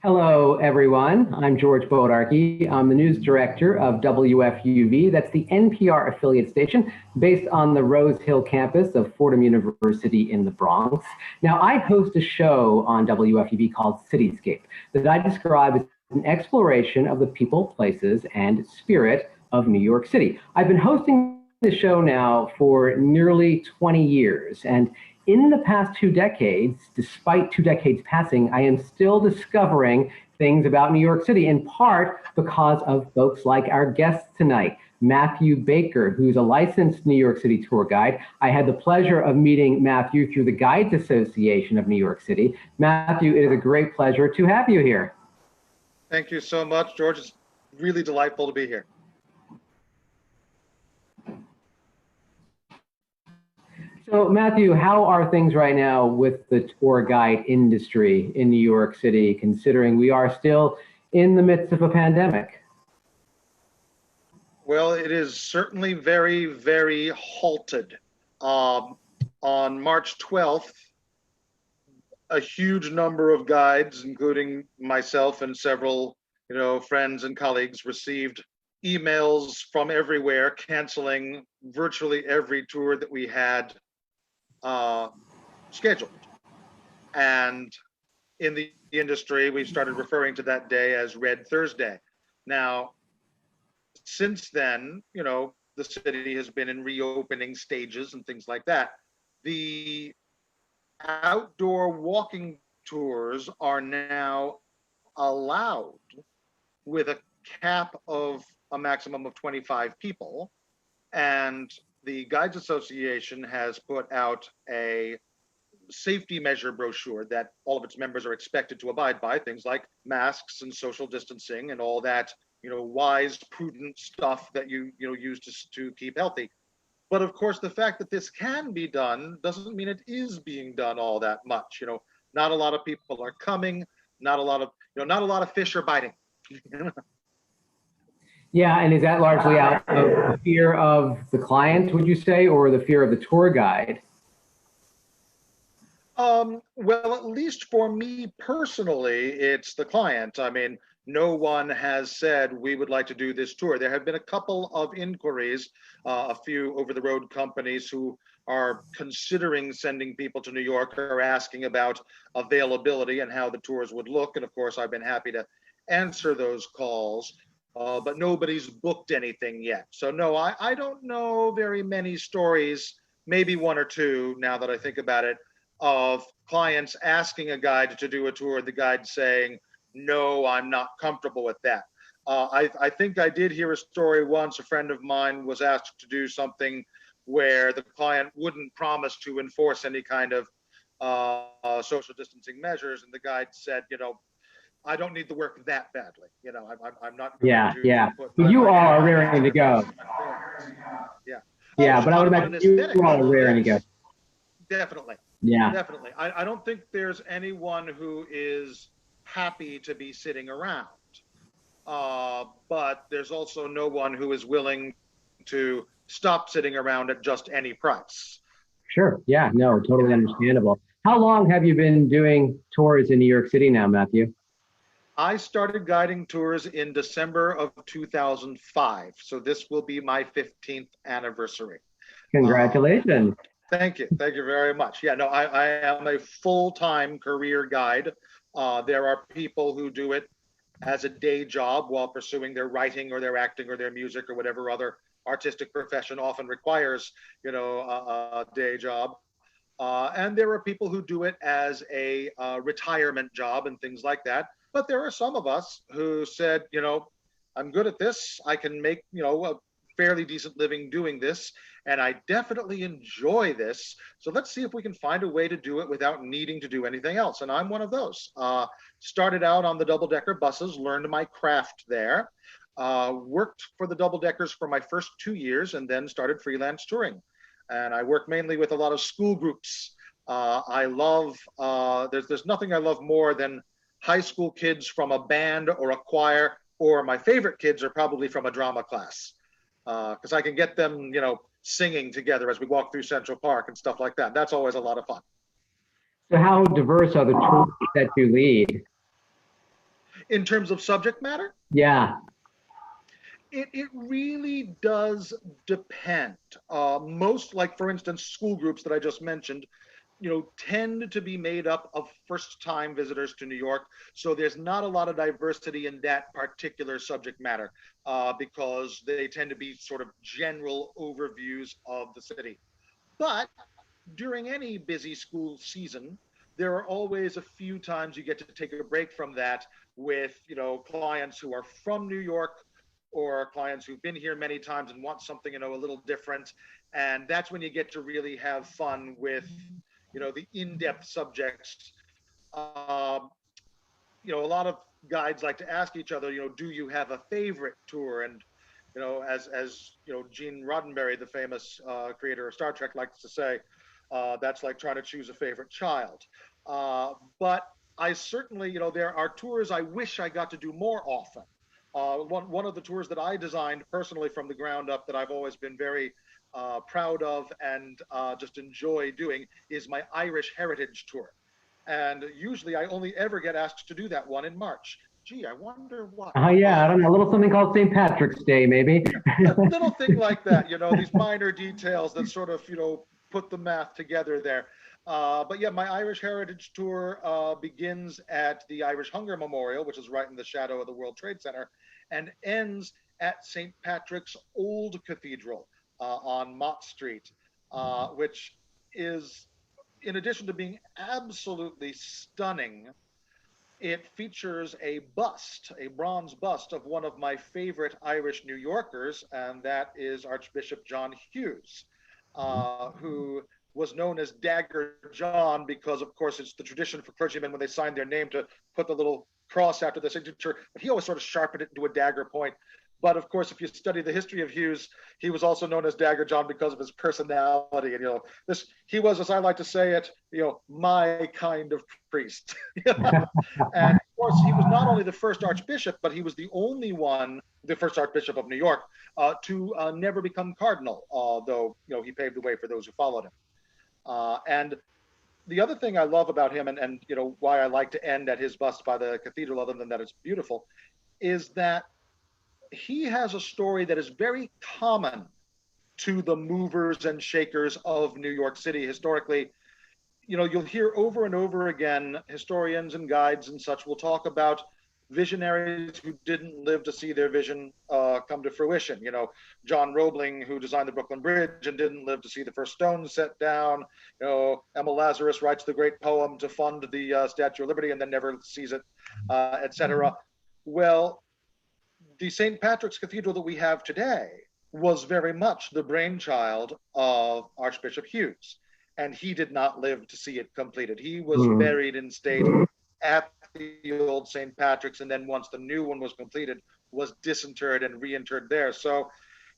Hello, everyone. I'm George Bodarky. I'm the news director of WFUV. That's the NPR affiliate station based on the Rose Hill campus of Fordham University in the Bronx. Now, I host a show on WFUV called Cityscape that I describe as an exploration of the people, places, and spirit of New York City. I've been hosting the show now for nearly 20 years, and in the past 2 decades, despite 2 decades passing, I am still discovering things about New York City, in part because of folks like our guest tonight, Matthew Baker, who's a licensed New York City tour guide. I had the pleasure of meeting Matthew through the Guides Association of New York City. Matthew, it is a great pleasure to have you here. Thank you so much, George. It's really delightful to be here. So Matthew, how are things right now with the tour guide industry in New York City, considering we are still in the midst of a pandemic? Well, it is certainly very, very halted. On March 12th, a huge number of guides, including myself and several, friends and colleagues, received emails from everywhere canceling virtually every tour that we had scheduled. And in the industry, we started referring to that day as Red Thursday. Now, since then, the city has been in reopening stages and things like that. The outdoor walking tours are now allowed with a cap of a maximum of 25 people. And the Guides Association has put out a safety measure brochure that all of its members are expected to abide by, things like masks and social distancing and all that, wise, prudent stuff that you use to keep healthy. But of course, the fact that this can be done doesn't mean it is being done all that much. Not a lot of people are coming, not a lot of fish are biting. Yeah, and is that largely out of the fear of the client, would you say, or the fear of the tour guide? Well, at least for me personally, it's the client. I mean, no one has said we would like to do this tour. There have been a couple of inquiries, a few over-the-road companies who are considering sending people to New York are asking about availability and how the tours would look. And of course, I've been happy to answer those calls. But nobody's booked anything yet. So no, I don't know very many stories, maybe one or two now that I think about it, of clients asking a guide to do a tour, the guide saying, no, I'm not comfortable with that. I think I did hear a story once, a friend of mine was asked to do something where the client wouldn't promise to enforce any kind of social distancing measures. And the guide said, I don't need the work that badly. I'm not going to put but you all are raring to go. Yeah, but I would imagine you all are raring to go. Definitely. Yeah. Definitely. I don't think there's anyone who is happy to be sitting around. But there's also no one who is willing to stop sitting around at just any price. Sure. Yeah, no, totally understandable. How long have you been doing tours in New York City now, Matthew? I started guiding tours in December of 2005. So this will be my 15th anniversary. Congratulations. Thank you. Thank you very much. Yeah, no, I am a full-time career guide. There are people who do it as a day job while pursuing their writing or their acting or their music or whatever other artistic profession often requires, a day job. And there are people who do it as a retirement job and things like that. But there are some of us who said, I'm good at this. I can make, a fairly decent living doing this. And I definitely enjoy this. So let's see if we can find a way to do it without needing to do anything else. And I'm one of those. Started out on the double-decker buses, learned my craft there. Worked for the double-deckers for my first 2 years and then started freelance touring. And I work mainly with a lot of school groups. I love, there's nothing I love more than high school kids from a band or a choir, or my favorite kids are probably from a drama class. Because I can get them, singing together as we walk through Central Park and stuff like that. That's always a lot of fun. So how diverse are the tours that you lead? In terms of subject matter, Yeah. it really does depend. Most, like for instance, school groups that I just mentioned, tend to be made up of first-time visitors to New York. So there's not a lot of diversity in that particular subject matter because they tend to be sort of general overviews of the city. But during any busy school season, there are always a few times you get to take a break from that with, clients who are from New York or clients who've been here many times and want something, a little different. And that's when you get to really have fun with, the in-depth subjects. Um, a lot of guides like to ask each other, do you have a favorite tour? And as Gene Roddenberry, the famous creator of Star Trek, likes to say, that's like trying to choose a favorite child. But I certainly, there are tours I wish I got to do more often. One of the tours that I designed personally from the ground up that I've always been very proud of and just enjoy doing is my Irish Heritage Tour. And usually I only ever get asked to do that one in March. Gee, I wonder why. Yeah, I don't know, a little something called St. Patrick's Day, maybe. A little thing like that, these minor details that sort of, put the math together there. But yeah, my Irish Heritage Tour begins at the Irish Hunger Memorial, which is right in the shadow of the World Trade Center, and ends at St. Patrick's Old Cathedral on Mott Street, which is, in addition to being absolutely stunning, it features a bust, a bronze bust of one of my favorite Irish New Yorkers, and that is Archbishop John Hughes, who was known as Dagger John because, of course, it's the tradition for clergymen when they sign their name to put the little cross after the signature, but he always sort of sharpened it into a dagger point. But of course, if you study the history of Hughes, he was also known as Dagger John because of his personality. And he was, as I like to say it, my kind of priest. And of course, he was not only the first archbishop, but he was the only one, the first archbishop of New York, to never become cardinal, although he paved the way for those who followed him. And the other thing I love about him, and why I like to end at his bust by the cathedral, other than that it's beautiful, is that he has a story that is very common to the movers and shakers of New York City historically. You'll hear over and over again, historians and guides and such will talk about visionaries who didn't live to see their vision come to fruition. John Roebling, who designed the Brooklyn Bridge and didn't live to see the first stone set down. Emma Lazarus writes the great poem to fund the Statue of Liberty and then never sees it, etc. Well, the St. Patrick's Cathedral that we have today was very much the brainchild of Archbishop Hughes, and he did not live to see it completed. He was buried in state at the old St. Patrick's, and then once the new one was completed, was disinterred and reinterred there. So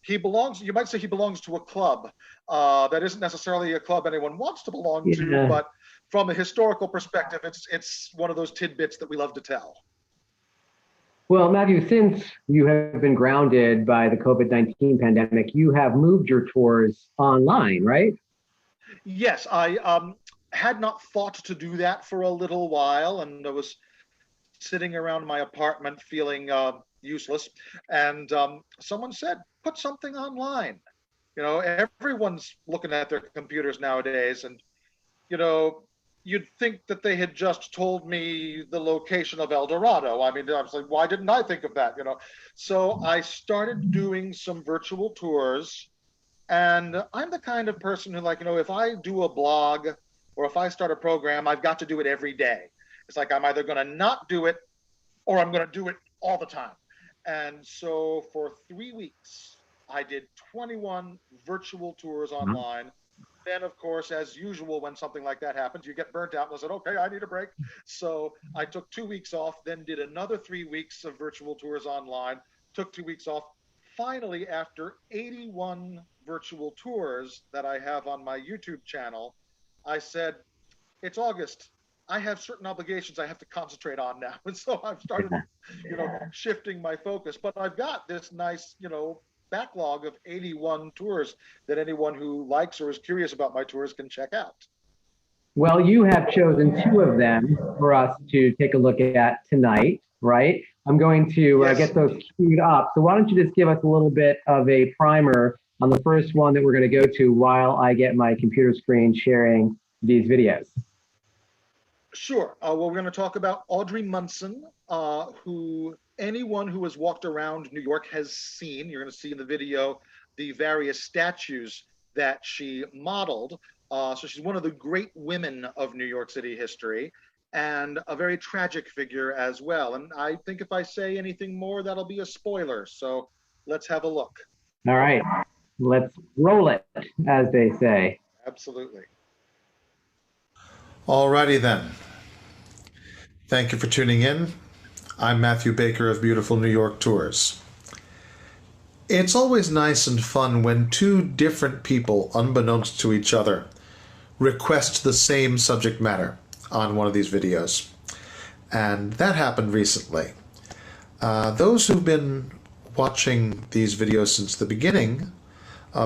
he belongs, you might say he belongs to a club that isn't necessarily a club anyone wants to belong to, but from a historical perspective, it's one of those tidbits that we love to tell. Well, Matthew, since you have been grounded by the COVID-19 pandemic, you have moved your tours online, right? Yes, I had not thought to do that for a little while, and I was sitting around my apartment feeling useless, and someone said, put something online. Everyone's looking at their computers nowadays, and you'd think that they had just told me the location of El Dorado. I mean, I was like, why didn't I think of that? So I started doing some virtual tours, and I'm the kind of person who, if I do a blog or if I start a program, I've got to do it every day. It's like I'm either going to not do it or I'm going to do it all the time. And so for 3 weeks, I did 21 virtual tours online. Then, of course, as usual, when something like that happens, you get burnt out. And I said, okay, I need a break. So I took 2 weeks off, then did another 3 weeks of virtual tours online, took 2 weeks off. Finally, after 81 virtual tours that I have on my YouTube channel, I said, it's August. I have certain obligations I have to concentrate on now. And so I've started, shifting my focus. But I've got this nice, backlog of 81 tours that anyone who likes or is curious about my tours can check out. Well, you have chosen 2 of them for us to take a look at tonight. right? I'm going to Yes, get those indeed. queued up. So why don't you just give us a little bit of a primer on the first one that we're going to go to while I get my computer screen sharing these videos. Sure. Well, we're going to talk about Audrey Munson, who anyone who has walked around New York has seen. You're going to see in the video the various statues that she modeled. So she's one of the great women of New York City history and a very tragic figure as well. And I think if I say anything more, that'll be a spoiler. So let's have a look. All right, let's roll it, as they say. Absolutely. Alrighty then. Thank you for tuning in. I'm Matthew Baker of Beautiful New York Tours. It's always nice and fun when two different people, unbeknownst to each other, request the same subject matter on one of these videos. And that happened recently. Those who've been watching these videos since the beginning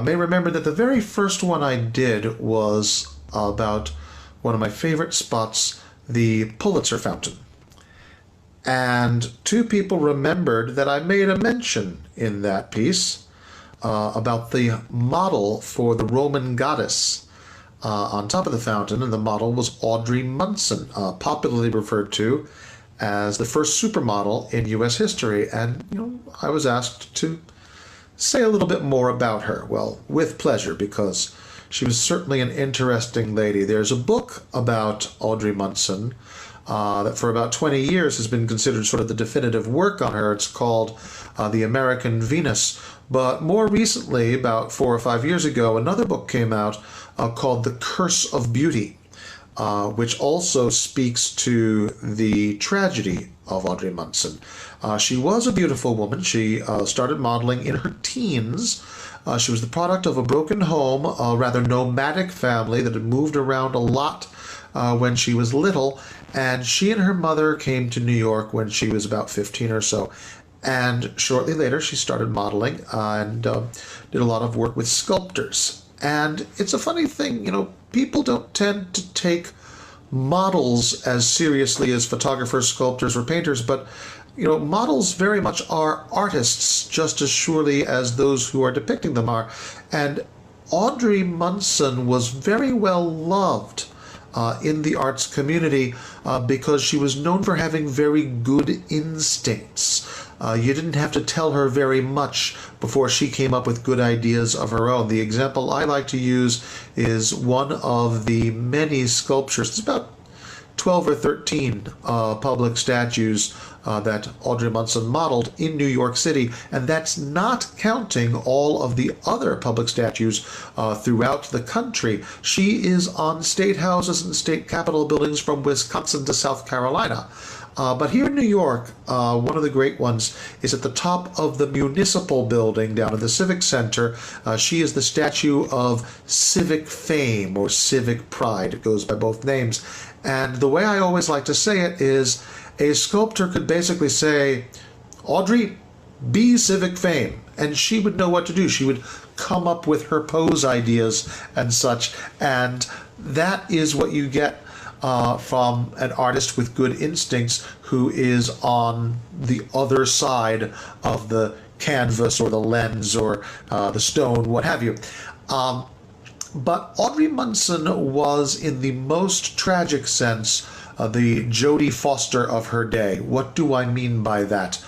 may remember that the very first one I did was about one of my favorite spots, the Pulitzer Fountain. And two people remembered that I made a mention in that piece about the model for the Roman goddess on top of the fountain, and the model was Audrey Munson, popularly referred to as the first supermodel in U.S. history. And I was asked to say a little bit more about her. Well, with pleasure, because she was certainly an interesting lady. There's a book about Audrey Munson that for about 20 years has been considered sort of the definitive work on her. It's called The American Venus. But more recently, about 4 or 5 years ago, another book came out called The Curse of Beauty, which also speaks to the tragedy of Audrey Munson. She was a beautiful woman. She started modeling in her teens. She was the product of a broken home, a rather nomadic family that had moved around a lot when she was little. And she and her mother came to New York when she was about 15 or so. And shortly later, she started modeling and did a lot of work with sculptors. And it's a funny thing, people don't tend to take models as seriously as photographers, sculptors, or painters, but models very much are artists just as surely as those who are depicting them are. And Audrey Munson was very well loved in the arts community because she was known for having very good instincts. You didn't have to tell her very much before she came up with good ideas of her own. The example I like to use is one of the many sculptures. It's about 12 or 13 public statues that Audrey Munson modeled in New York City, and that's not counting all of the other public statues throughout the country. She is on state houses and state capitol buildings from Wisconsin to South Carolina. But here in New York, one of the great ones is at the top of the municipal building down at the Civic Center. She is the statue of civic fame or civic pride. It goes by both names. And the way I always like to say it is a sculptor could basically say, Audrey, be civic fame. And she would know what to do. She would come up with her pose ideas and such. And that is what you get from an artist with good instincts who is on the other side of the canvas or the lens or the stone, what have you. But Audrey Munson was, in the most tragic sense, the Jodie Foster of her day. What do I mean by that?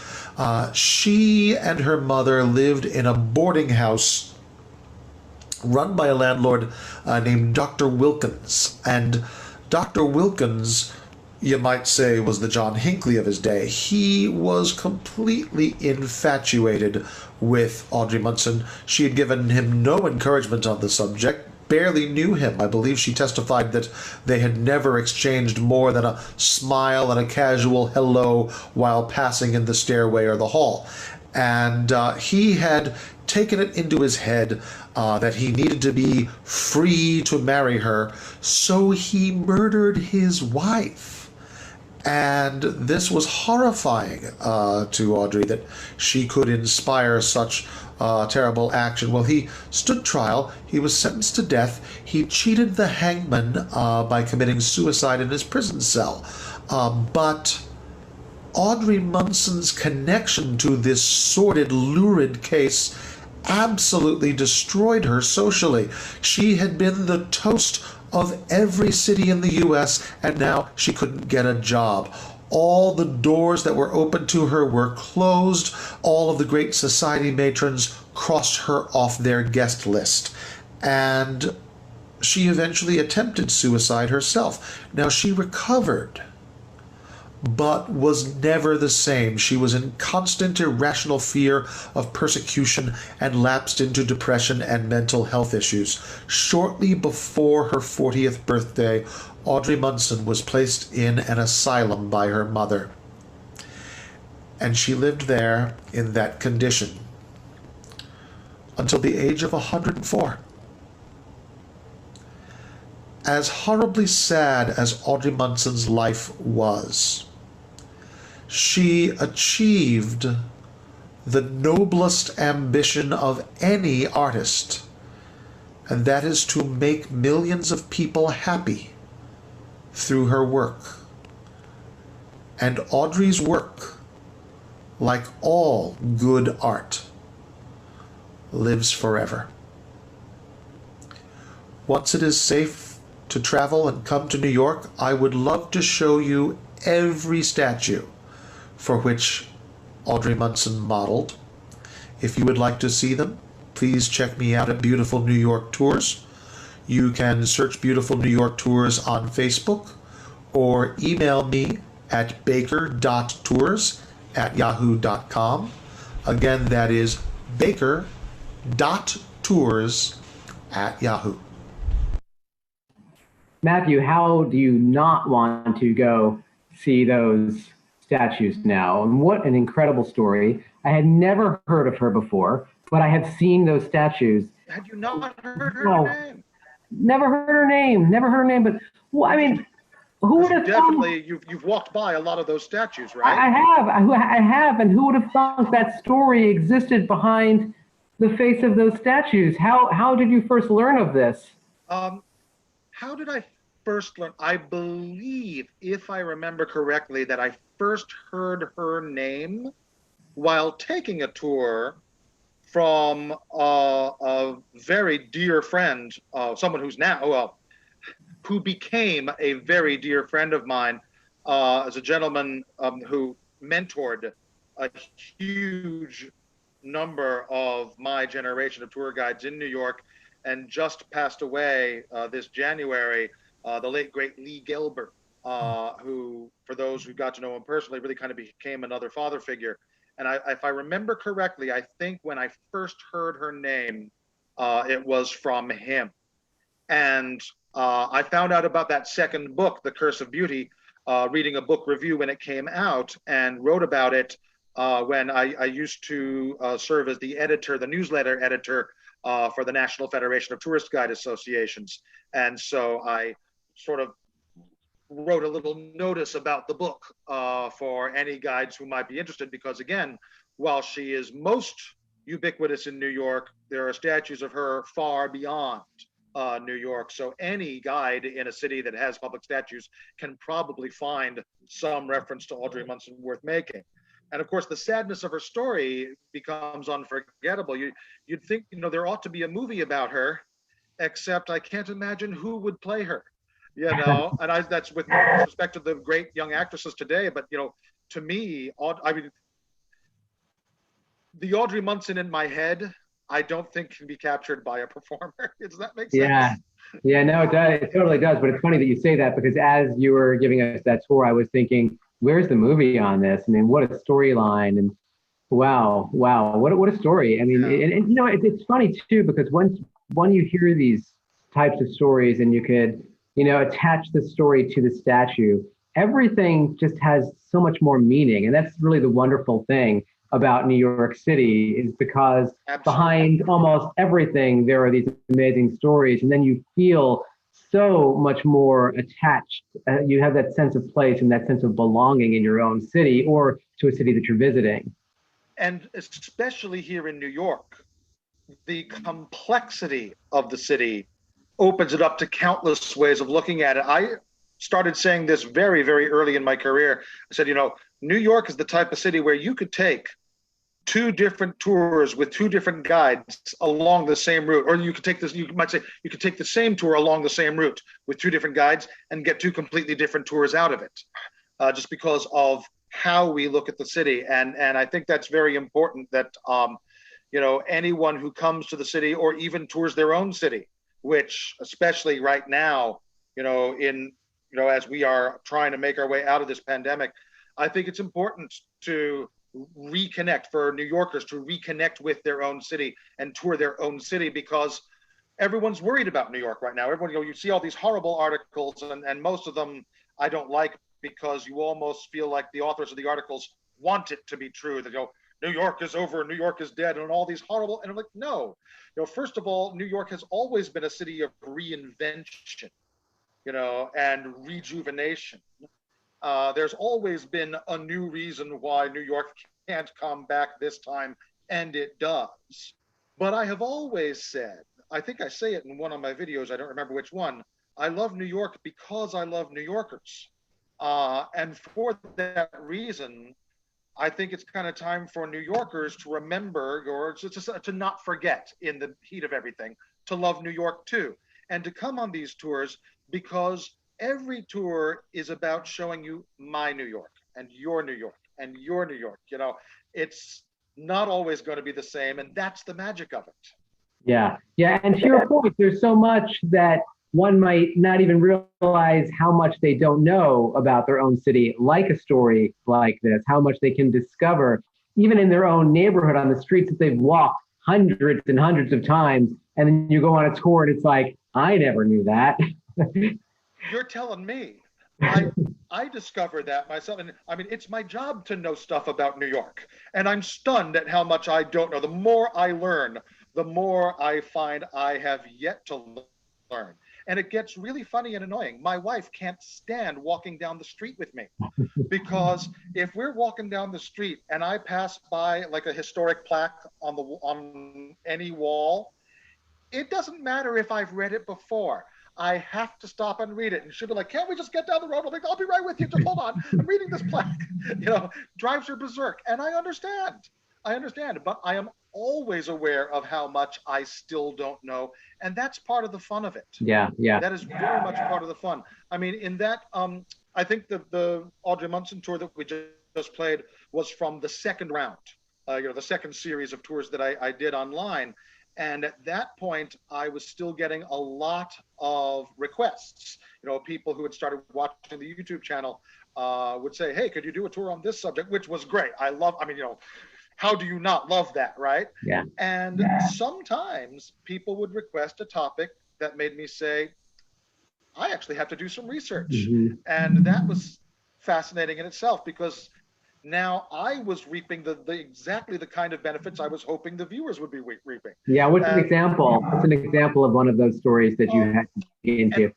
She and her mother lived in a boarding house run by a landlord named Dr. Wilkins. And Dr. Wilkins, you might say, was the John Hinckley of his day. He was completely infatuated with Audrey Munson. She had given him no encouragement on the subject, barely knew him. I believe she testified that they had never exchanged more than a smile and a casual hello while passing in the stairway or the hall. And he had taken it into his head that he needed to be free to marry her, so he murdered his wife. And this was horrifying to Audrey, that she could inspire such terrible action. Well, he stood trial. He was sentenced to death. He cheated the hangman by committing suicide in his prison cell. But Audrey Munson's connection to this sordid, lurid case absolutely destroyed her socially. She had been the toast of every city in the U.S., and now she couldn't get a job. All the doors that were open to her were closed. All of the great society matrons crossed her off their guest list. And she eventually attempted suicide herself. Now, she recovered, but was never the same. She was in constant irrational fear of persecution and lapsed into depression and mental health issues. Shortly before her 40th birthday, Audrey Munson was placed in an asylum by her mother. And she lived there in that condition until the age of 104. As horribly sad as Audrey Munson's life was, she achieved the noblest ambition of any artist, and that is to make millions of people happy through her work. And Audrey's work, like all good art, lives forever. Once it is safe to travel and come to New York, I would love to show you every statue for which Audrey Munson modeled. If you would like to see them, please check me out at Beautiful New York Tours. You can search Beautiful New York Tours on Facebook or email me at baker.tours@yahoo.com. Again, that is baker.tours@yahoo. Matthew, how do you not want to go see those statues now? And what an incredible story. I had never heard of her before, but I have seen those statues. Had you not heard her name? Never heard her name. Never heard her name. But well, I mean, who would have definitely you've walked by a lot of those statues, right? I have, and who would have thought that story existed behind the face of those statues? How did you first learn of this? How did I first learn? I believe, if I remember correctly, that I first heard her name while taking a tour from a very dear friend, someone who's now, who became a very dear friend of mine, as a gentleman who mentored a huge number of my generation of tour guides in New York, and just passed away this January, the late, great Lee Gilbert, who, for those who got to know him personally, really kind of became another father figure. And if I remember correctly, I think when I first heard her name, it was from him. And I found out about that second book, The Curse of Beauty, reading a book review when it came out, and wrote about it when I used to serve as the editor, the newsletter editor, for the National Federation of Tourist Guide Associations. And so I sort of wrote a little notice about the book for any guides who might be interested, because again, while she is most ubiquitous in New York, there are statues of her far beyond New York. So any guide in a city that has public statues can probably find some reference to Audrey Munson worth making. And of course, the sadness of her story becomes unforgettable. You'd think, there ought to be a movie about her, except I can't imagine who would play her, and that's with respect to the great young actresses today. But, to me, the Audrey Munson in my head, I don't think can be captured by a performer. Does that make sense? Yeah, no, it does. It totally does. But it's funny that you say that, because as you were giving us that tour, I was thinking, where's the movie on this? I mean, what a storyline. And wow, what a story. I mean, yeah. It's funny too, because when you hear these types of stories and you could, attach the story to the statue, everything just has so much more meaning. And that's really the wonderful thing about New York City, is because behind almost everything, there are these amazing stories. And then you feel so much more attached. You have that sense of place and that sense of belonging in your own city or to a city that you're visiting. And especially here in New York, the complexity of the city opens it up to countless ways of looking at it. I started saying this very, very early in my career. I said, New York is the type of city where you could take two different tours with two different guides along the same route, or you could take this, you might say you could take the same tour along the same route with two different guides and get two completely different tours out of it, just because of how we look at the city. And I think that's very important that anyone who comes to the city or even tours their own city, which especially right now, as we are trying to make our way out of this pandemic, I think it's important to reconnect, for New Yorkers to reconnect with their own city and tour their own city, because everyone's worried about New York right now. Everyone, you see all these horrible articles, and most of them I don't like, because you almost feel like the authors of the articles want it to be true. They go, New York is over, New York is dead, and all these horrible, and I'm like, no. First of all, New York has always been a city of reinvention, and rejuvenation. There's always been a new reason why New York can't come back this time, and it does. But I have always said, I think I say it in one of my videos, I don't remember which one, I love New York because I love New Yorkers. And for that reason, I think it's kind of time for New Yorkers to remember, or to not forget in the heat of everything, to love New York too, and to come on these tours, because every tour is about showing you my New York and your New York and your New York. It's not always going to be the same, and that's the magic of it. Yeah. Yeah. And to your point, there's so much that one might not even realize how much they don't know about their own city, like a story like this, how much they can discover, even in their own neighborhood, on the streets that they've walked hundreds and hundreds of times. And then you go on a tour and it's like, I never knew that. You're telling me. I discovered that myself. And I mean, it's my job to know stuff about New York. And I'm stunned at how much I don't know. The more I learn, the more I find I have yet to learn. And it gets really funny and annoying. My wife can't stand walking down the street with me, because if we're walking down the street and I pass by like a historic plaque on any wall, it doesn't matter if I've read it before. I have to stop and read it. And she'll be like, can't we just get down the road? I'm like, I'll be right with you. Just hold on. I'm reading this plaque. Drives her berserk. And I understand, but I am always aware of how much I still don't know. And that's part of the fun of it. Yeah. Yeah. That is very much part of the fun. I mean, in that, I think the Audrey Munson tour that we just played was from the second round, the second series of tours that I did online. And at that point, I was still getting a lot of requests. People who had started watching the YouTube channel would say, hey, could you do a tour on this subject? Which was great. How do you not love that, right? Yeah. And sometimes people would request a topic that made me say, I actually have to do some research. Mm-hmm. And that was fascinating in itself, because now I was reaping exactly the kind of benefits I was hoping the viewers would be reaping. Yeah, what's an example? What's an example of one of those stories that you had to get into? An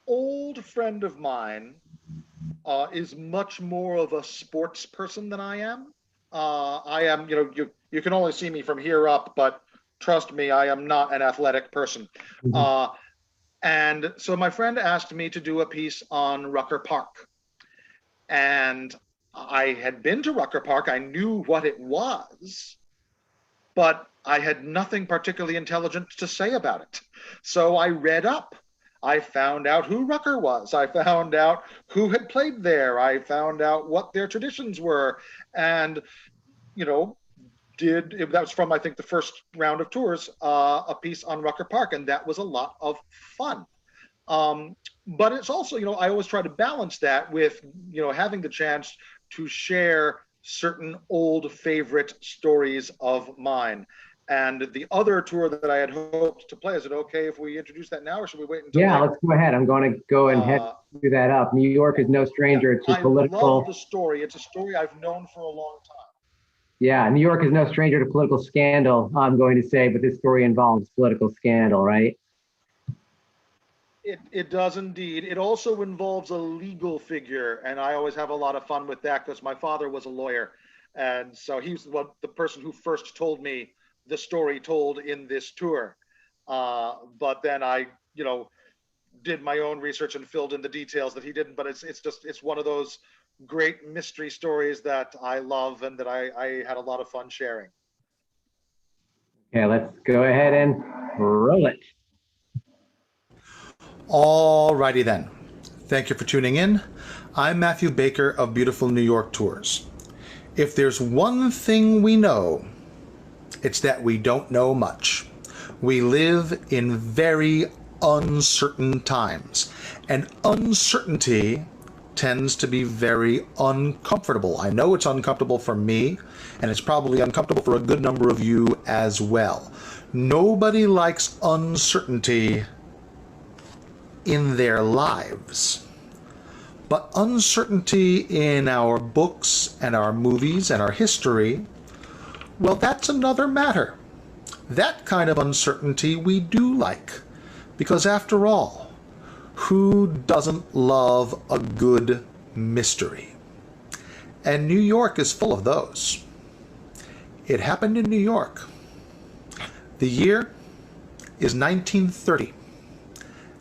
old friend of mine is much more of a sports person than I am. I am, you can only see me from here up, but trust me, I am not an athletic person. Mm-hmm. And so my friend asked me to do a piece on Rucker Park. And I had been to Rucker Park. I knew what it was, but I had nothing particularly intelligent to say about it. So I read up. I found out who Rucker was. I found out who had played there. I found out what their traditions were. And, that was from, I think, the first round of tours, a piece on Rucker Park. And that was a lot of fun. But it's also, I always try to balance that with, having the chance to share certain old favorite stories of mine. And the other tour that I had hoped to play, is it okay if we introduce that now, or should we wait until later? Let's go ahead. I'm going to go and head through that up. New York is no stranger to political. I love the story. It's a story I've known for a long time. Yeah, New York is no stranger to political scandal, I'm going to say, but this story involves political scandal, right? It does indeed. It also involves a legal figure, and I always have a lot of fun with that, because my father was a lawyer, and so he's the person who first told me the story told in this tour. But then I, did my own research and filled in the details that he didn't. But it's one of those great mystery stories that I love and that I had a lot of fun sharing. Okay, let's go ahead and roll it. Alrighty then. Thank you for tuning in. I'm Matthew Baker of Beautiful New York Tours. If there's one thing we know, it's that we don't know much. We live in very uncertain times, and uncertainty tends to be very uncomfortable. I know it's uncomfortable for me, and it's probably uncomfortable for a good number of you as well. Nobody likes uncertainty in their lives. But uncertainty in our books and our movies and our history, well, that's another matter. That kind of uncertainty we do like. Because after all, who doesn't love a good mystery? And New York is full of those. It happened in New York. The year is 1930.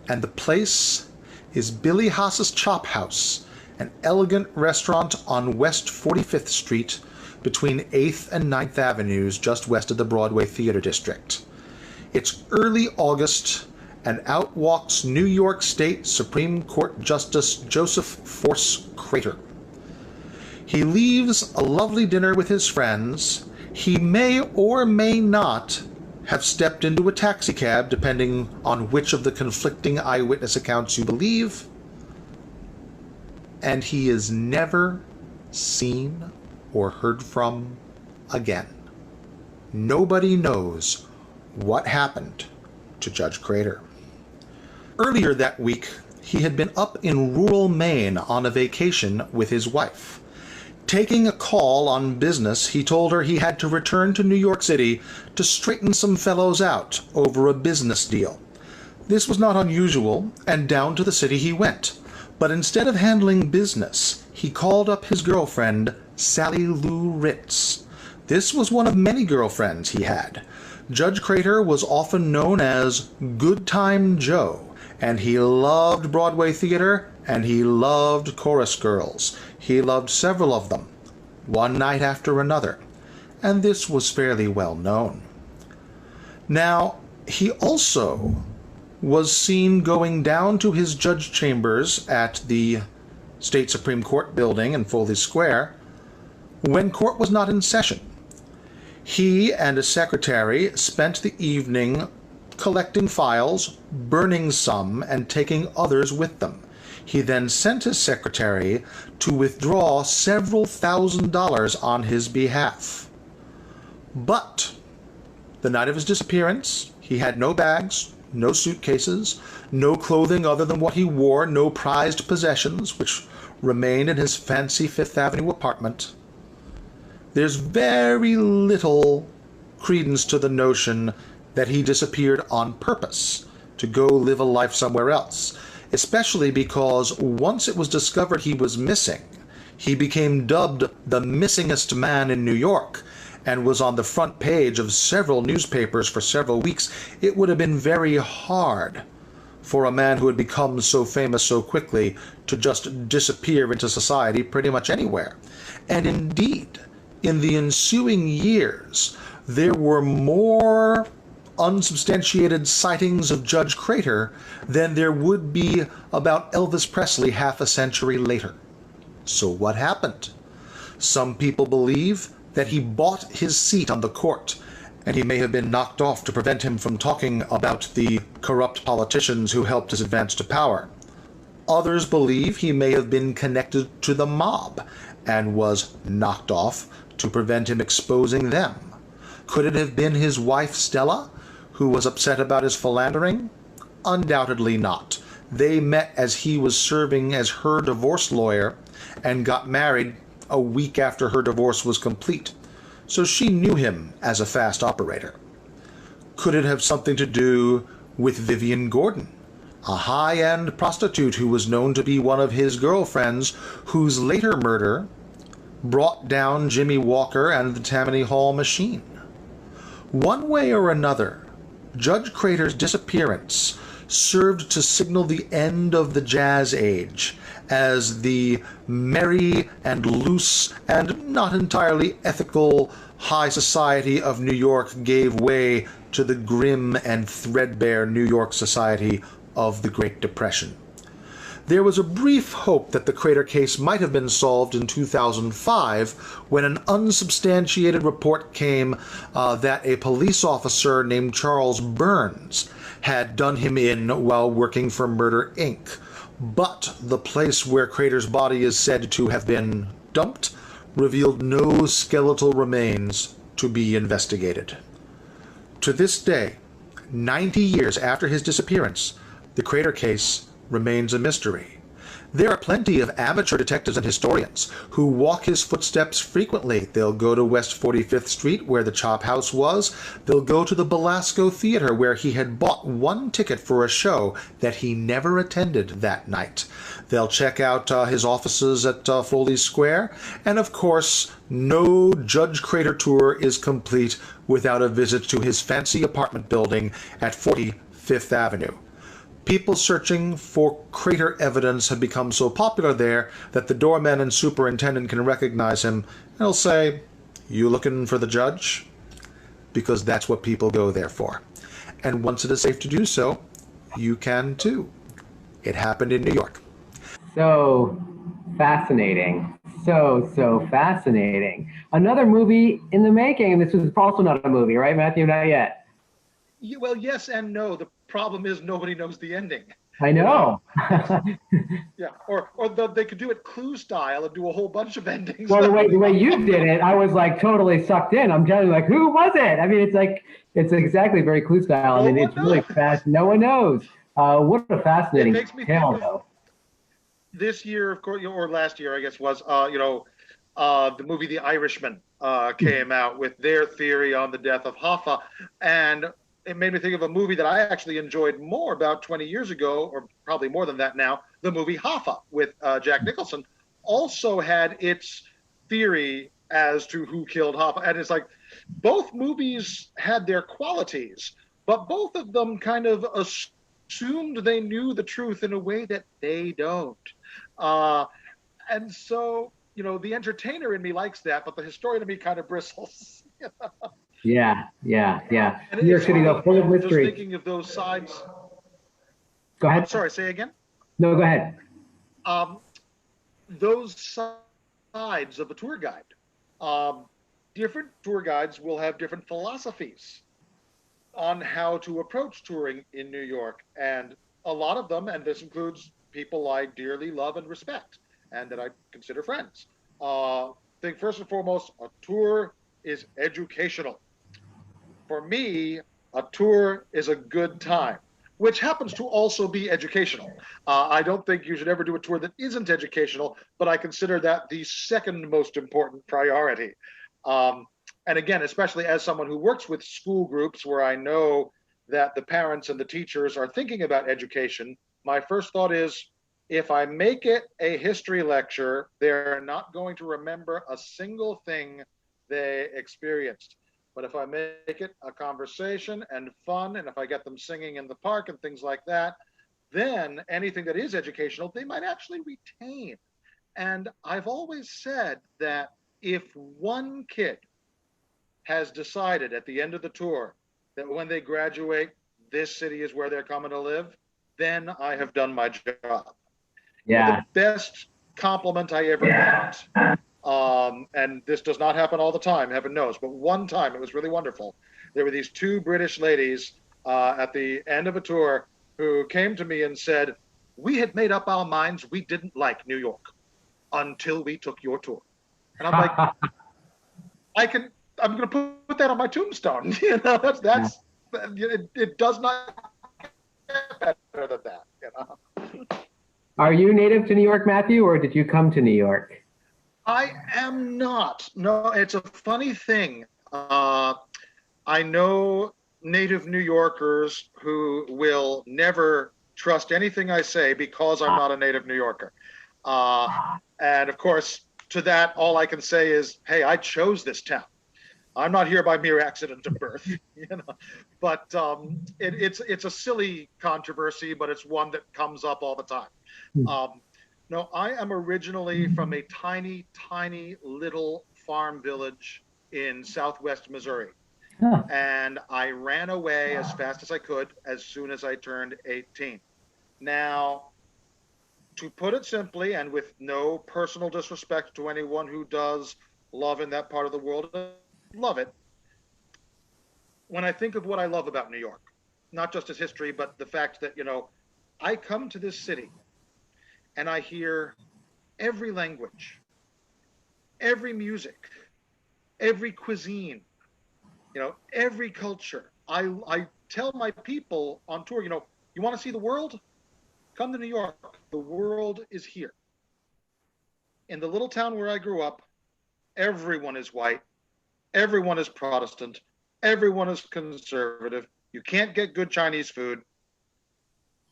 And the place is Billy Haas's Chop House, an elegant restaurant on West 45th Street between 8th and 9th Avenues, just west of the Broadway Theater District. It's early August, and out walks New York State Supreme Court Justice Joseph Force Crater. He leaves a lovely dinner with his friends. He may or may not have stepped into a taxicab, depending on which of the conflicting eyewitness accounts you believe, and he is never seen or heard from again. Nobody knows what happened to Judge Crater. Earlier that week, he had been up in rural Maine on a vacation with his wife. Taking a call on business, he told her he had to return to New York City to straighten some fellows out over a business deal. This was not unusual, and down to the city he went. But instead of handling business, he called up his girlfriend, Sally Lou Ritz. This was one of many girlfriends he had. Judge Crater was often known as Good Time Joe, and he loved Broadway theater, and he loved chorus girls. He loved several of them, one night after another, and this was fairly well known. Now, he also was seen going down to his judge chambers at the State Supreme Court building in Foley Square when court was not in session. He and a secretary spent the evening collecting files, burning some, and taking others with them. He then sent his secretary to withdraw several $1,000s on his behalf. But the night of his disappearance, he had no bags, no suitcases, no clothing other than what he wore, no prized possessions, which remained in his fancy Fifth Avenue apartment. There's very little credence to the notion that he disappeared on purpose to go live a life somewhere else, especially because once it was discovered he was missing, he became dubbed the missingest man in New York and was on the front page of several newspapers for several weeks. It would have been very hard for a man who had become so famous so quickly to just disappear into society pretty much anywhere. And indeed, in the ensuing years, there were more unsubstantiated sightings of Judge Crater than there would be about Elvis Presley half a century later. So what happened? Some people believe that he bought his seat on the court, and he may have been knocked off to prevent him from talking about the corrupt politicians who helped his advance to power. Others believe he may have been connected to the mob and was knocked off to prevent him exposing them. Could it have been his wife Stella, who was upset about his philandering? Undoubtedly not. They met as he was serving as her divorce lawyer and got married a week after her divorce was complete, so she knew him as a fast operator. Could it have something to do with Vivian Gordon, a high-end prostitute who was known to be one of his girlfriends, whose later murder brought down Jimmy Walker and the Tammany Hall machine? One way or another, Judge Crater's disappearance served to signal the end of the Jazz Age, as the merry and loose and not entirely ethical high society of New York gave way to the grim and threadbare New York society of the Great Depression. There was a brief hope that the Crater case might have been solved in 2005 when an unsubstantiated report came that a police officer named Charles Burns had done him in while working for Murder, Inc. But the place where Crater's body is said to have been dumped revealed no skeletal remains to be investigated. To this day, 90 years after his disappearance, the Crater case remains a mystery. There are plenty of amateur detectives and historians who walk his footsteps frequently. They'll go to West 45th Street, where the Chop House was. They'll go to the Belasco Theater, where he had bought one ticket for a show that he never attended that night. They'll check out his offices at Foley Square. And of course, no Judge Crater tour is complete without a visit to his fancy apartment building at 45th Avenue. People searching for Crater evidence have become so popular there that the doorman and superintendent can recognize him, and he'll say, "You looking for the judge?" Because that's what people go there for. And once it is safe to do so, you can too. It happened in New York. So fascinating. So fascinating. Another movie in the making, and this was also not a movie, right, Matthew? Not yet. Well, yes and no. The problem is nobody knows the ending. I know. Yeah, they could do it Clue style and do a whole bunch of endings. Well, the way you did it, I was like totally sucked in. I'm telling you, like, who was it? I mean, it's exactly very Clue style. I mean, it's really fast. No one knows. What a fascinating tale, though. This year, of course, or last year, I guess, was the movie The Irishman came out with their theory on the death of Hoffa, and it made me think of a movie that I actually enjoyed more about 20 years ago, or probably more than that now. The movie Hoffa with Jack Nicholson also had its theory as to who killed Hoffa. And it's like both movies had their qualities, but both of them kind of assumed they knew the truth in a way that they don't. And so, the entertainer in me likes that, but the historian in me kind of bristles. Yeah. And New York City, though, full of mystery. Just thinking of those sides. Go ahead. I'm sorry, say again? No, go ahead. Those sides of a tour guide. Different tour guides will have different philosophies on how to approach touring in New York. And a lot of them, and this includes people I dearly love and respect, and that I consider friends, think first and foremost, a tour is educational. For me, a tour is a good time, which happens to also be educational. I don't think you should ever do a tour that isn't educational, but I consider that the second most important priority. And again, especially as someone who works with school groups where I know that the parents and the teachers are thinking about education, my first thought is, if I make it a history lecture, they're not going to remember a single thing they experienced. But if I make it a conversation and fun, and if I get them singing in the park and things like that, then anything that is educational, they might actually retain. And I've always said that if one kid has decided at the end of the tour that when they graduate, this city is where they're coming to live, then I have done my job. Yeah. The best compliment I ever got, and this does not happen all the time, heaven knows, but one time it was really wonderful. There were these two British ladies at the end of a tour who came to me and said, "We had made up our minds we didn't like New York until we took your tour." And I'm like, I'm going to put that on my tombstone. That's it does not get better than that. Are you native to New York, Matthew, or did you come to New York? I am not. No, it's a funny thing. I know native New Yorkers who will never trust anything I say because I'm not a native New Yorker. And of course, to that, all I can say is, hey, I chose this town. I'm not here by mere accident of birth, you know. But it's a silly controversy, but it's one that comes up all the time. Um, no, I am originally from a tiny, tiny little farm village in southwest Missouri. Huh. And I ran away as fast as I could as soon as I turned 18. Now, to put it simply, and with no personal disrespect to anyone who does love in that part of the world, love it. When I think of what I love about New York, not just its history, but the fact that, I come to this city and I hear every language, every music, every cuisine, every culture. I tell my people on tour, you want to see the world? Come to New York. The world is here. In the little town where I grew up, everyone is white, everyone is Protestant, everyone is conservative. You can't get good Chinese food.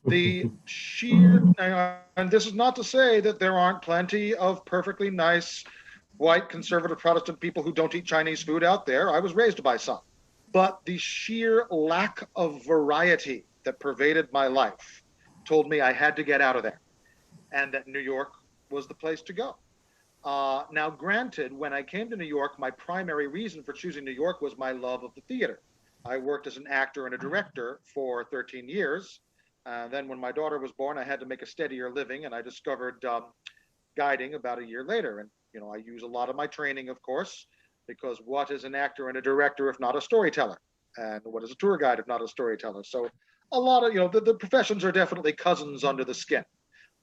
The sheer, and this is not to say that there aren't plenty of perfectly nice white conservative Protestant people who don't eat Chinese food out there. I was raised by some. But the sheer lack of variety that pervaded my life told me I had to get out of there and that New York was the place to go. Now, granted, when I came to New York, my primary reason for choosing New York was my love of the theater. I worked as an actor and a director for 13 years. Then when my daughter was born, I had to make a steadier living, and I discovered guiding about a year later. And, I use a lot of my training, of course, because what is an actor and a director if not a storyteller? And what is a tour guide if not a storyteller? So a lot of, the professions are definitely cousins under the skin.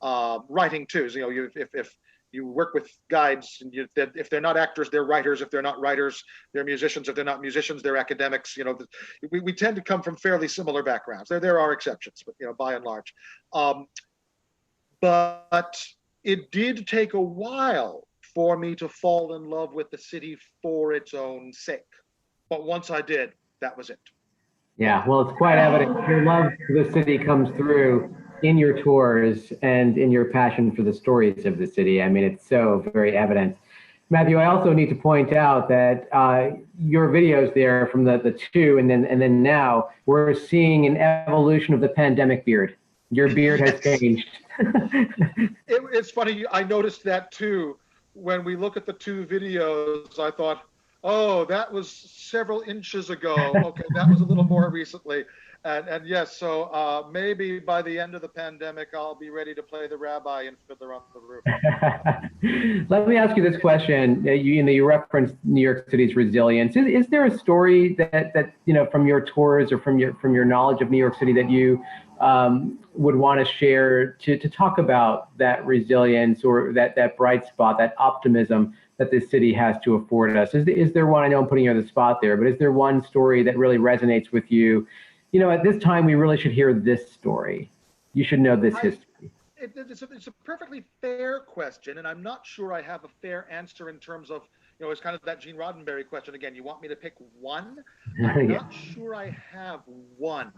Writing too, so, if you work with guides, and if they're not actors, they're writers. If they're not writers, they're musicians. If they're not musicians, they're academics. We tend to come from fairly similar backgrounds. There are exceptions, but by and large. But it did take a while for me to fall in love with the city for its own sake. But once I did, that was it. Yeah, well, it's quite evident your love for the city comes through in your tours and in your passion for the stories of the city. I mean, it's so very evident. Matthew, I also need to point out that your videos there from the two and then now, we're seeing an evolution of the pandemic beard. Your beard has changed. It's funny. I noticed that too. When we look at the two videos, I thought, oh, that was several inches ago. Okay, that was a little more recently. And yes, so maybe by the end of the pandemic, I'll be ready to play the rabbi in Fiddler on the Roof. Let me ask you this question. You referenced New York City's resilience. Is there a story that from your tours or from your knowledge of New York City that you would want to share to talk about that resilience or that bright spot, that optimism that this city has to afford us? Is there one? I know I'm putting you on the spot there, but is there one story that really resonates with you? At this time, we really should hear this story. You should know this history. It's a perfectly fair question, and I'm not sure I have a fair answer in terms of, it's kind of that Gene Roddenberry question again. You want me to pick one? I'm not sure I have one,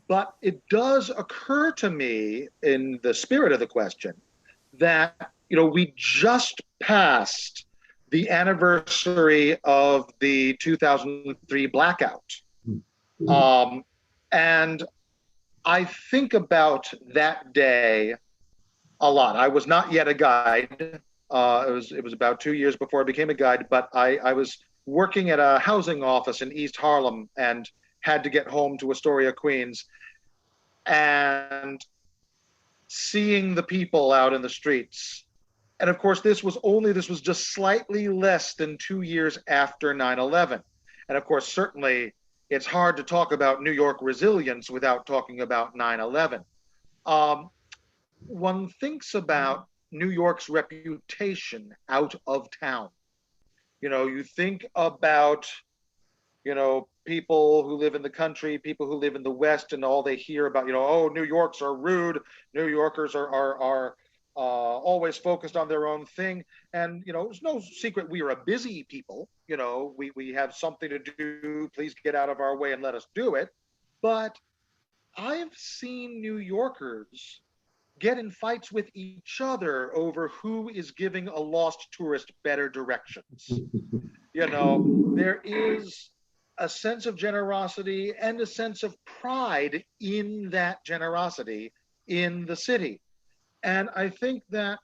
but it does occur to me in the spirit of the question that, we just passed the anniversary of the 2003 blackout. And I think about that day a lot. I was not yet a guide. It was about 2 years before I became a guide, but I was working at a housing office in East Harlem and had to get home to Astoria, Queens, and seeing the people out in the streets. And of course, this was just slightly less than 2 years after 9/11. And of course, certainly it's hard to talk about New York resilience without talking about 9/11. One thinks about New York's reputation out of town. You think about, people who live in the country, people who live in the West, and all they hear about, oh, New Yorkers are rude. New Yorkers are always focused on their own thing. And, it's no secret we are a busy people. We have something to do. Please get out of our way and let us do it. But I've seen New Yorkers get in fights with each other over who is giving a lost tourist better directions. There is a sense of generosity and a sense of pride in that generosity in the city. And I think that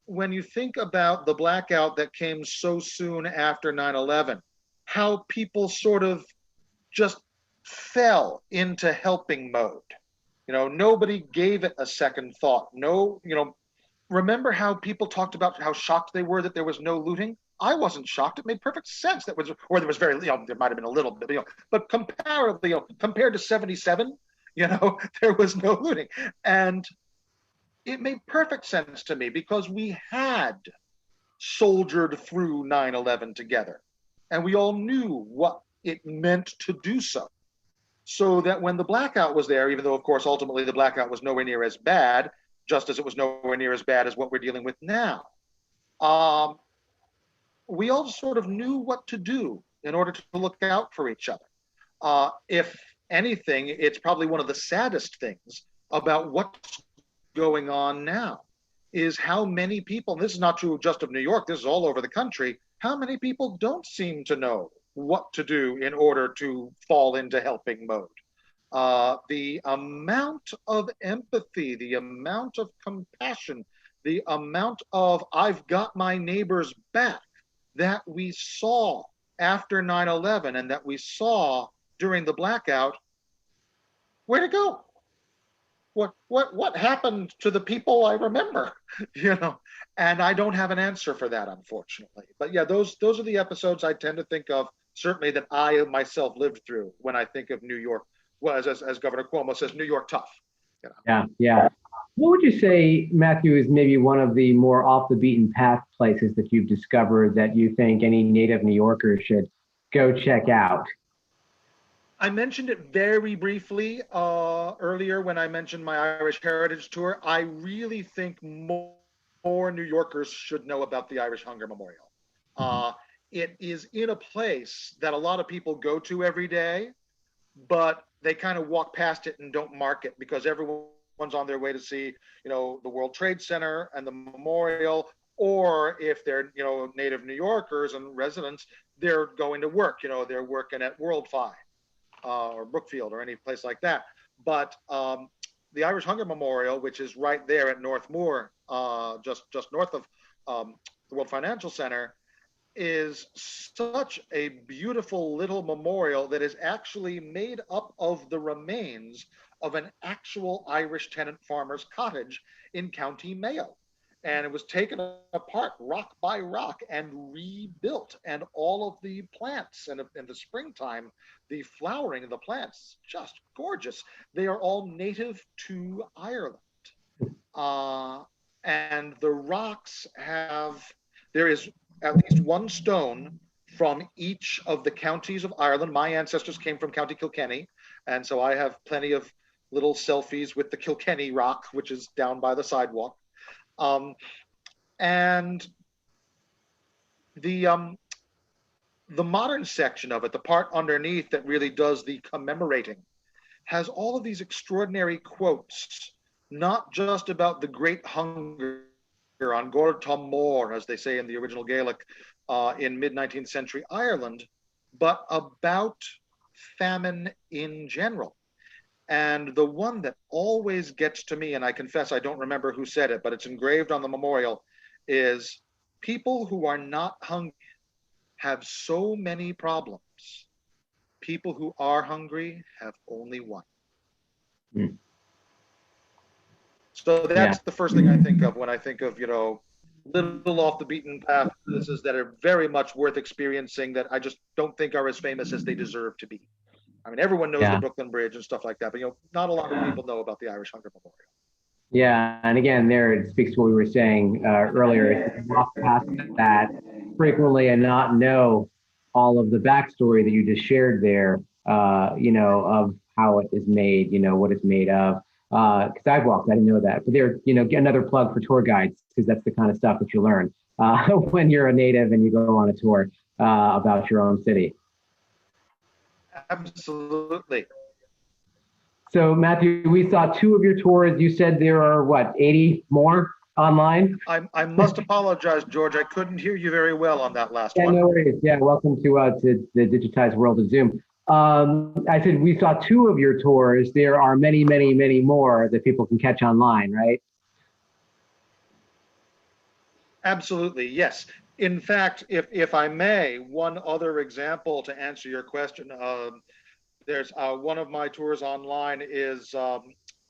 when you think about the blackout that came so soon after 9/11, how people sort of just fell into helping mode. Nobody gave it a second thought. No, remember how people talked about how shocked they were that there was no looting? I wasn't shocked. It made perfect sense. Or there was very, there might have been a little bit, but comparatively, compared to 77, there was no looting. And it made perfect sense to me because we had soldiered through 9/11 together and we all knew what it meant to do so. So that when the blackout was there, even though, of course, ultimately the blackout was nowhere near as bad, just as it was nowhere near as bad as what we're dealing with now, we all sort of knew what to do in order to look out for each other. If anything, it's probably one of the saddest things about what's going on now is how many people, and this is not true just of New York, this is all over the country, how many people don't seem to know what to do in order to fall into helping mode. The amount of empathy, the amount of compassion, the amount of I've got my neighbor's back that we saw after 9/11 and that we saw during the blackout, where'd it go? What happened to the people I remember? And I don't have an answer for that, unfortunately. But yeah, those are the episodes I tend to think of, certainly that I myself lived through when I think of New York. Well, as Governor Cuomo says, New York tough. Yeah. What would you say, Matthew, is maybe one of the more off the beaten path places that you've discovered that you think any native New Yorker should go check out? I mentioned it very briefly earlier when I mentioned my Irish Heritage Tour. I really think more New Yorkers should know about the Irish Hunger Memorial. It is in a place that a lot of people go to every day, but they kind of walk past it and don't mark it because everyone's on their way to see, the World Trade Center and the memorial, or if they're, native New Yorkers and residents, they're going to work, they're working at World Fi. Or Brookfield or any place like that. But the Irish Hunger Memorial, which is right there at North Moor, just north of the World Financial Center, is such a beautiful little memorial that is actually made up of the remains of an actual Irish tenant farmer's cottage in County Mayo. And it was taken apart rock by rock and rebuilt. And all of the plants, and in the springtime, the flowering of the plants, just gorgeous. They are all native to Ireland. And the rocks there is at least one stone from each of the counties of Ireland. My ancestors came from County Kilkenny. And so I have plenty of little selfies with the Kilkenny rock, which is down by the sidewalk. And the modern section of it, the part underneath that really does the commemorating, has all of these extraordinary quotes, not just about the great hunger on Gorta Mór, as they say in the original Gaelic in mid-19th century Ireland, but about famine in general. And the one that always gets to me, and I confess I don't remember who said it, but it's engraved on the memorial, is people who are not hungry have so many problems. People who are hungry have only one. Mm. So that's the first thing I think of when I think of, little off the beaten path places that are very much worth experiencing that I just don't think are as famous as they deserve to be. I mean, everyone knows the Brooklyn Bridge and stuff like that, but not a lot of people know about the Irish Hunger Memorial. Yeah, and again, there it speaks to what we were saying earlier. Walk past that frequently and not know all of the backstory that you just shared there. Of how it is made, what it's made of. Because I've walked, I didn't know that. But there, another plug for tour guides, because that's the kind of stuff that you learn when you're a native and you go on a tour about your own city. Absolutely. So Matthew, we saw 2 of your tours. You said there are what, 80 more online? I must apologize, George. I couldn't hear you very well on that last Yeah, one. no worries. Yeah, welcome to the digitized world of Zoom. I said we saw 2 of your tours. There are many, many, many more that people can catch online, right? Absolutely, yes. In fact, if I may, one other example to answer your question. There's one of my tours online is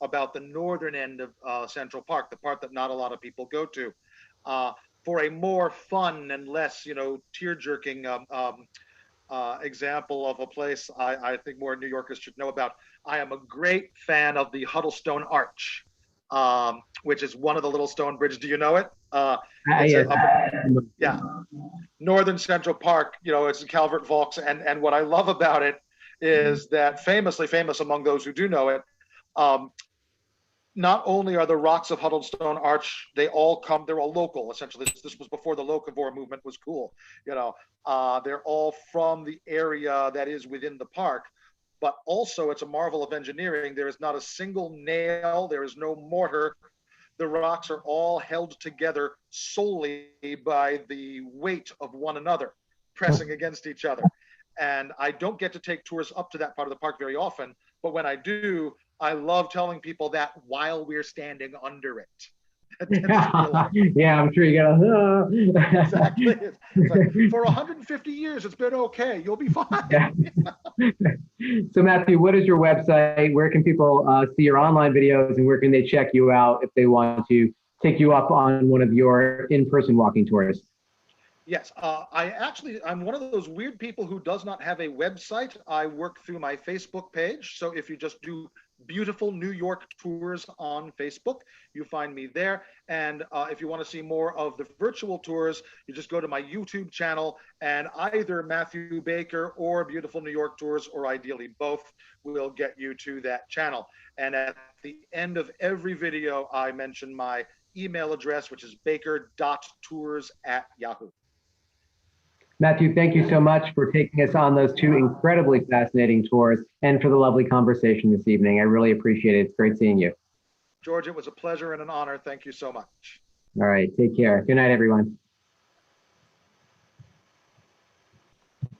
about the northern end of Central Park, the part that not a lot of people go to. Uh, for a more fun and less, tear-jerking example of a place I think more New Yorkers should know about, I am a great fan of the Huddlestone Arch, which is one of the little stone bridges. Do you know it? It's Yes. yeah, northern Central Park. It's in Calvert Vaux, and what I love about it is that famously famous among those who do know it. Um, not only are the rocks of Huddlestone Arch, they're all local. Essentially, this was before the locavore movement was cool. They're all from the area that is within the park. But also, it's a marvel of engineering. There is not a single nail. There is no mortar. The rocks are all held together solely by the weight of one another, pressing against each other. And I don't get to take tours up to that part of the park very often, but when I do, I love telling people that while we're standing under it. Yeah, I'm sure you gotta. Exactly. It's like, for 150 years, it's been okay. You'll be fine. Yeah. So Matthew, what is your website? Where can people see your online videos, and where can they check you out if they want to take you up on one of your in-person walking tours? Yes, I'm one of those weird people who does not have a website. I work through my Facebook page. So if you just do Beautiful New York Tours on Facebook, you find me there. And if you want to see more of the virtual tours, you just go to my YouTube channel, and either Matthew Baker or Beautiful New York Tours, or ideally both, will get you to that channel. And at the end of every video, I mention my email address, which is baker.tours@yahoo. Matthew, thank you so much for taking us on those 2 incredibly fascinating tours and for the lovely conversation this evening. I really appreciate it. It's great seeing you. George, it was a pleasure and an honor. Thank you so much. All right, take care. Good night, everyone.